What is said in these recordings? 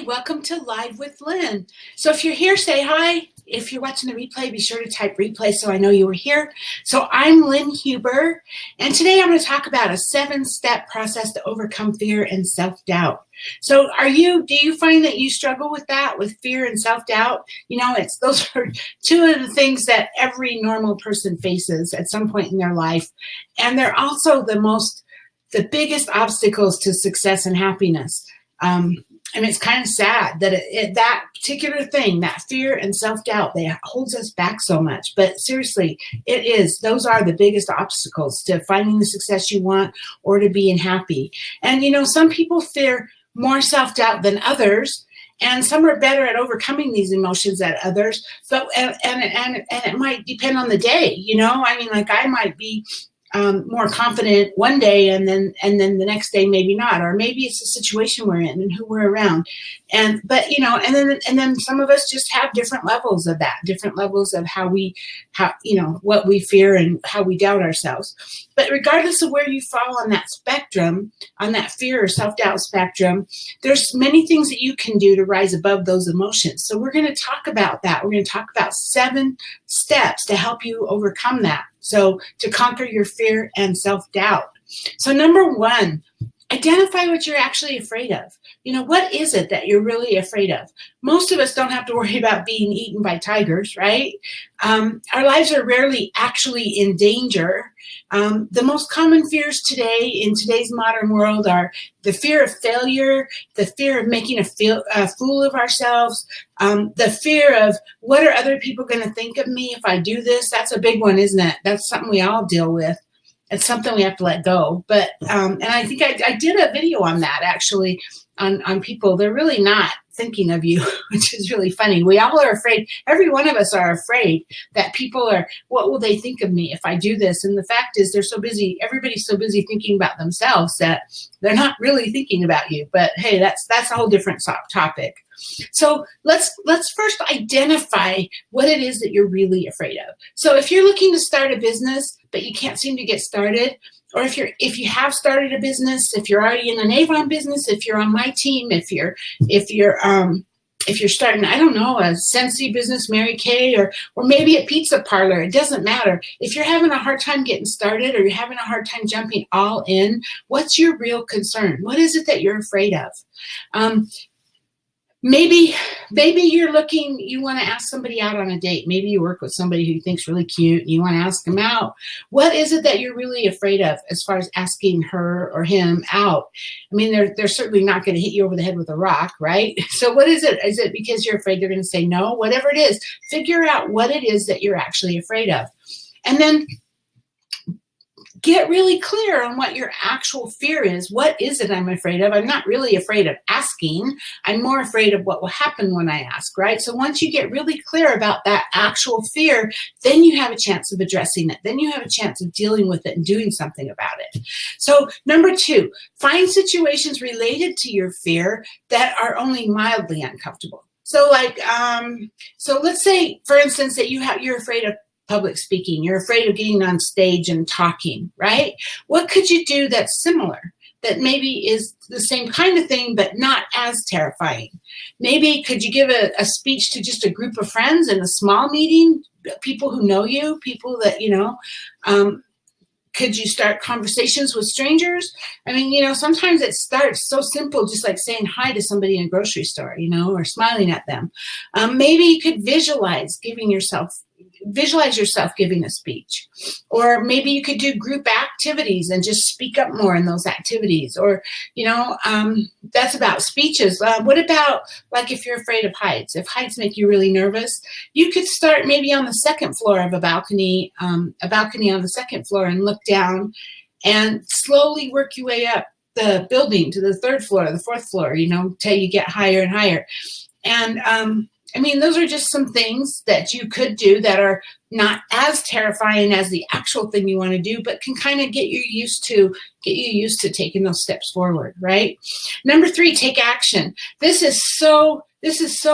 welcome to Live with Lynn. So if you're here, say hi. If you're watching the replay, be sure to type replay so I know you were here. So I'm Lynn Huber, and today I'm going to talk about a 7-step process to overcome fear and self-doubt. So do you find that you struggle with that, with fear and self-doubt? You know, those are two of the things that every normal person faces at some point in their life. And they're also the biggest obstacles to success and happiness. And it's kind of sad that that particular thing, that fear and self-doubt, that holds us back so much. But seriously, those are the biggest obstacles to finding the success you want or to being happy. And, you know, some people fear more self-doubt than others, and some are better at overcoming these emotions than others. But and it might depend on the day, you know. I mean, like I might be more confident one day and then the next day maybe not, or maybe it's the situation we're in and who we're around. But you know, and then some of us just have different levels of that, different levels of how you know, what we fear and how we doubt ourselves. But regardless of where you fall on that spectrum, on that fear or self-doubt spectrum, there's many things that you can do to rise above those emotions. So we're going to talk about that. We're going to talk about 7 steps to help you overcome that. So to conquer your fear and self-doubt. So number 1, identify what you're actually afraid of. You know, what is it that you're really afraid of? Most of us don't have to worry about being eaten by tigers, right? Our lives are rarely actually in danger. The most common fears today in today's modern world are the fear of failure, the fear of making a fool of ourselves, the fear of what are other people going to think of me if I do this? That's a big one, isn't it? That's something we all deal with. It's something we have to let go. But and I think I did a video on that actually on people. They're really not thinking of you, which is really funny. We all are afraid. Every one of us are afraid that what will they think of me if I do this? And the fact is they're so busy. Everybody's so busy thinking about themselves that they're not really thinking about you. But hey, that's a whole different topic. So let's first identify what it is that you're really afraid of. So if you're looking to start a business, but you can't seem to get started, or if you have started a business, if you're already in an Avon business, if you're on my team, if you're starting, I don't know, a Scentsy business, Mary Kay, or maybe a pizza parlor, it doesn't matter. If you're having a hard time getting started or you're having a hard time jumping all in, what's your real concern? What is it that you're afraid of? Maybe you want to ask somebody out on a date. Maybe you work with somebody who you think's really cute and you want to ask them out. What is it that you're really afraid of as far as asking her or him out? I mean, they're certainly not going to hit you over the head with a rock, right? So what is it? Is it because you're afraid they're going to say no? Whatever it is, figure out what it is that you're actually afraid of. And then get really clear on what your actual fear is. What is it I'm afraid of? I'm not really afraid of asking. I'm more afraid of what will happen when I ask, right? So once you get really clear about that actual fear, then you have a chance of addressing it. Then you have a chance of dealing with it and doing something about it. So number 2, find situations related to your fear that are only mildly uncomfortable. So so let's say, for instance, that you're afraid of public speaking. You're afraid of getting on stage and talking, right? What could you do that's similar, that maybe is the same kind of thing, but not as terrifying? Maybe could you give a speech to just a group of friends in a small meeting, people who know you, people that, you know, could you start conversations with strangers? I mean, you know, sometimes it starts so simple, just like saying hi to somebody in a grocery store, you know, or smiling at them. Maybe you could visualize yourself giving a speech, or maybe you could do group activities and just speak up more in those activities. Or, you know, that's about speeches. What about, like, if you're afraid of heights? If heights make you really nervous, you could start maybe on the second floor of a balcony on the second floor, and look down and slowly work your way up the building to the 3rd floor, the 4th floor, you know, till you get higher and higher. And I mean, those are just some things that you could do that are not as terrifying as the actual thing you want to do, but can kind of get you used to taking those steps forward, right? Number 3, take action. This is so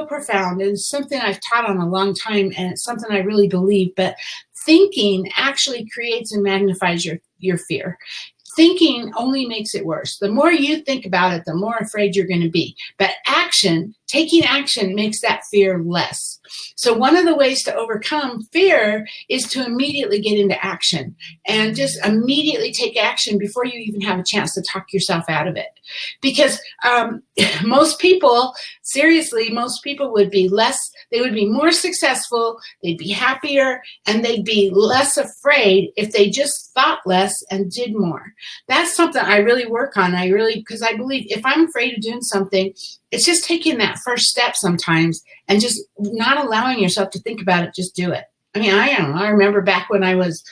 profound, and it's something I've taught on a long time, and it's something I really believe. But thinking actually creates and magnifies your fear. Thinking only makes it worse. The more you think about it, the more afraid you're going to be. But action taking action makes that fear less. So one of the ways to overcome fear is to immediately get into action and just immediately take action before you even have a chance to talk yourself out of it. Because most people, seriously, most people would be more successful, they'd be happier, and they'd be less afraid if they just thought less and did more. That's something I really work on. Because I believe if I'm afraid of doing something, it's just taking that first step sometimes and just not allowing yourself to think about it, just do it. I mean, I don't know. I remember back when I was,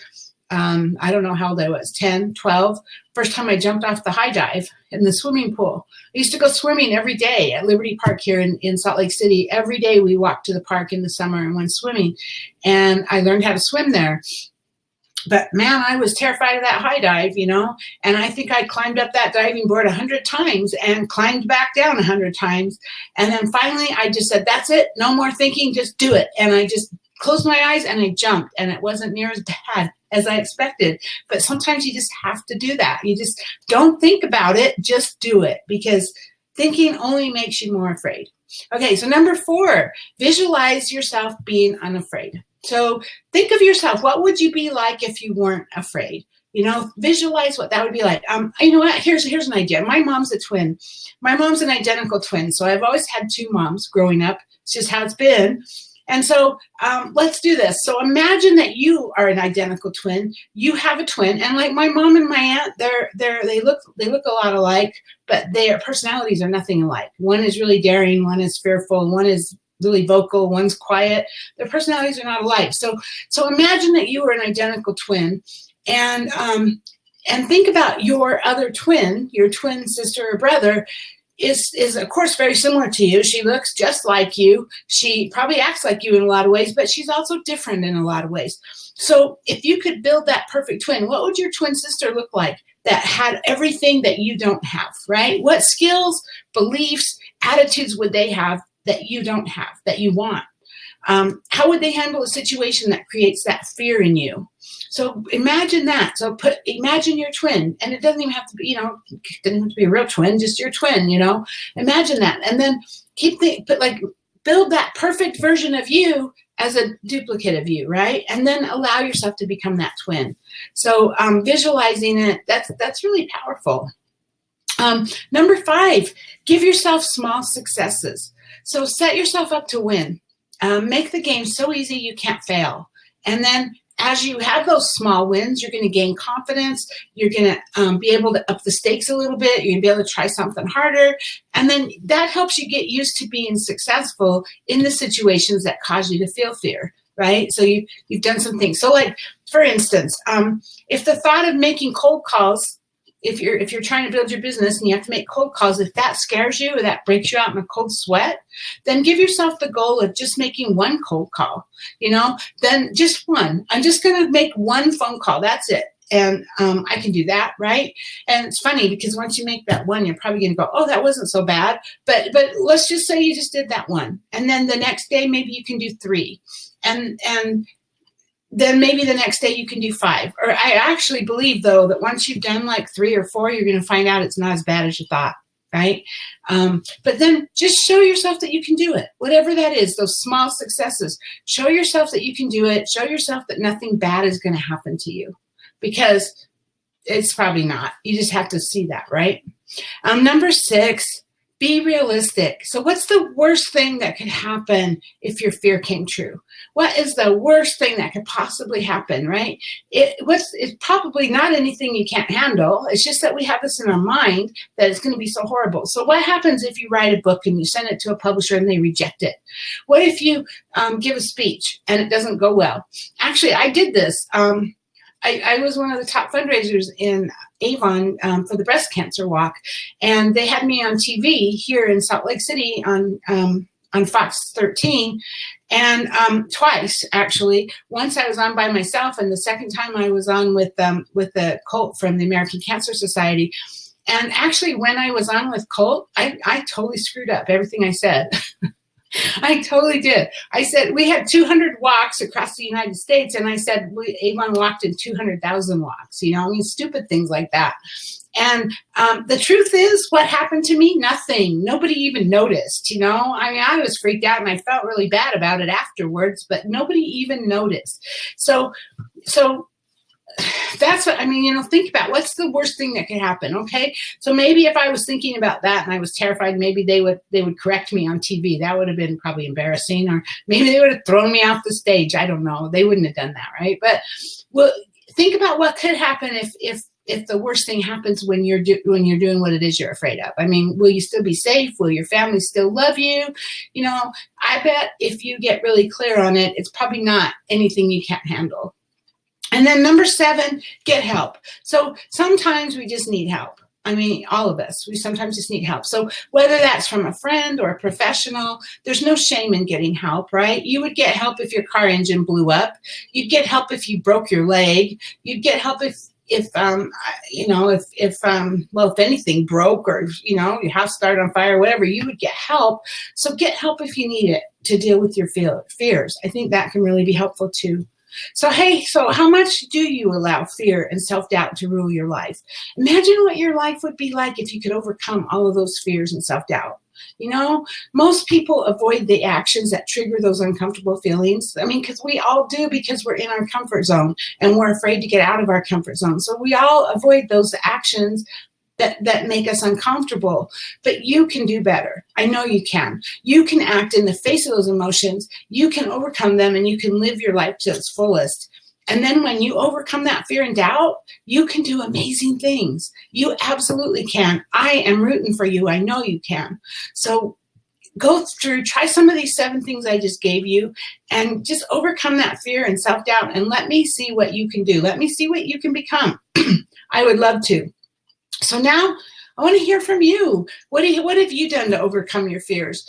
I don't know how old I was, 10, 12, first time I jumped off the high dive in the swimming pool. I used to go swimming every day at Liberty Park here in Salt Lake City. Every day we walked to the park in the summer and went swimming. And I learned how to swim there. But man, I was terrified of that high dive, and I think I climbed up that diving board 100 times and climbed back down 100 times. And then finally I just said, that's it. No more thinking, just do it. And I just closed my eyes and I jumped, and it wasn't near as bad as I expected. But sometimes you just have to do that. You just don't think about it, just do it, because thinking only makes you more afraid. Okay, so number 4, visualize yourself being unafraid. So think of yourself. What would you be like if you weren't afraid? Visualize what that would be like. You know what? Here's an idea. My mom's a twin. My mom's an identical twin. So I've always had 2 moms growing up. It's just how it's been. And so let's do this. So imagine that you are an identical twin. You have a twin, and like my mom and my aunt, they look a lot alike, but their personalities are nothing alike. One is really daring, one is fearful, one is really vocal, one's quiet. Their personalities are not alike. So imagine that you were an identical twin, and think about your other twin, your twin sister or brother is of course very similar to you. She looks just like you. She probably acts like you in a lot of ways, but she's also different in a lot of ways. So if you could build that perfect twin, what would your twin sister look like that had everything that you don't have, right? What skills, beliefs, attitudes would they have that you don't have, that you want? How would they handle a situation that creates that fear in you? So imagine that. So imagine your twin, and it doesn't even have to be, it doesn't have to be a real twin, just your twin, Imagine that, and then build that perfect version of you as a duplicate of you, right? And then allow yourself to become that twin. So visualizing it, that's really powerful. Number 5, give yourself small successes. So set yourself up to win. Make the game so easy you can't fail. And then as you have those small wins, you're going to gain confidence. You're going to be able to up the stakes a little bit. You're going to be able to try something harder. And then that helps you get used to being successful in the situations that cause you to feel fear, right? So you've done some things. So like, for instance, if the thought of making cold calls, if you're trying to build your business and you have to make cold calls, if that scares you or that breaks you out in a cold sweat, then give yourself the goal of just making one cold call, then just one. I'm just going to make one phone call. That's it. And I can do that, right? And it's funny because once you make that one, you're probably going to go, oh, that wasn't so bad. But let's just say you just did that one. And then the next day, maybe you can do 3. And then maybe the next day you can do 5. Or I actually believe, though, that once you've done like 3 or 4, you're going to find out it's not as bad as you thought, right? But then just show yourself that you can do it. Whatever that is, those small successes, show yourself that you can do it. Show yourself that nothing bad is going to happen to you, because it's probably not. You just have to see that, right? Number 6, be realistic. So what's the worst thing that could happen if your fear came true? What is the worst thing that could possibly happen, right? It's probably not anything you can't handle. It's just that we have this in our mind that it's going to be so horrible. So what happens if you write a book and you send it to a publisher and they reject it? What if you give a speech and it doesn't go well? Actually, I did this. I was one of the top fundraisers in Avon for the breast cancer walk, and they had me on TV here in Salt Lake City on Fox 13, and twice actually. Once I was on by myself, and the second time I was on with the Colt from the American Cancer Society. And actually, when I was on with Colt, I totally screwed up everything I said. I totally did. I said, we had 200 walks across the United States, and I said, Avon walked in 200,000 walks, stupid things like that. And the truth is, what happened to me? Nothing. Nobody even noticed, you know? I mean, I was freaked out and I felt really bad about it afterwards, but nobody even noticed. So that's what I mean, you know, think about what's the worst thing that could happen. Okay. So maybe if I was thinking about that and I was terrified, maybe they would correct me on TV. That would have been probably embarrassing, or maybe they would have thrown me off the stage. I don't know. They wouldn't have done that. Right. But well, think about what could happen if the worst thing happens when you're doing what it is you're afraid of. I mean, will you still be safe? Will your family still love you? You know, I bet if you get really clear on it, it's probably not anything you can't handle. And then number 7, get help. So sometimes we just need help. I mean, all of us, we sometimes just need help. So whether that's from a friend or a professional, there's no shame in getting help, right? You would get help if your car engine blew up. You'd get help if you broke your leg. You'd get help if anything broke, or, you know, your house started on fire, whatever, you would get help. So get help if you need it to deal with your fears. I think that can really be helpful too. So, hey, so how much do you allow fear and self-doubt to rule your life? Imagine what your life would be like if you could overcome all of those fears and self-doubt. You know, most people avoid the actions that trigger those uncomfortable feelings. I mean, because we all do, because we're in our comfort zone and we're afraid to get out of our comfort zone. So we all avoid those actions that make us uncomfortable. But you can do better. I know you can. You can act in the face of those emotions. You can overcome them, and you can live your life to its fullest. And then when you overcome that fear and doubt, you can do amazing things. You absolutely can. I am rooting for you. I know you can. So go through, try some of these 7 things I just gave you, and just overcome that fear and self-doubt, and let me see what you can do. Let me see what you can become. I would love to. So now I want to hear from you. What have you done to overcome your fears?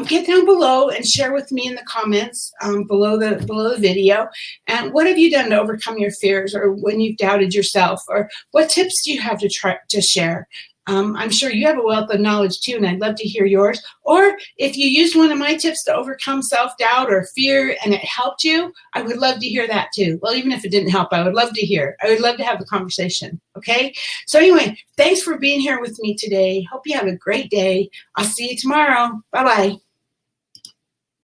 Get down below and share with me in the comments below the video. And what have you done to overcome your fears, or when you've doubted yourself, or what tips do you have to share? I'm sure you have a wealth of knowledge too, and I'd love to hear yours. Or if you used one of my tips to overcome self-doubt or fear and it helped you, I would love to hear that too. Well, even if it didn't help, I would love to hear. I would love to have the conversation, okay? So anyway, thanks for being here with me today. Hope you have a great day. I'll see you tomorrow. Bye-bye.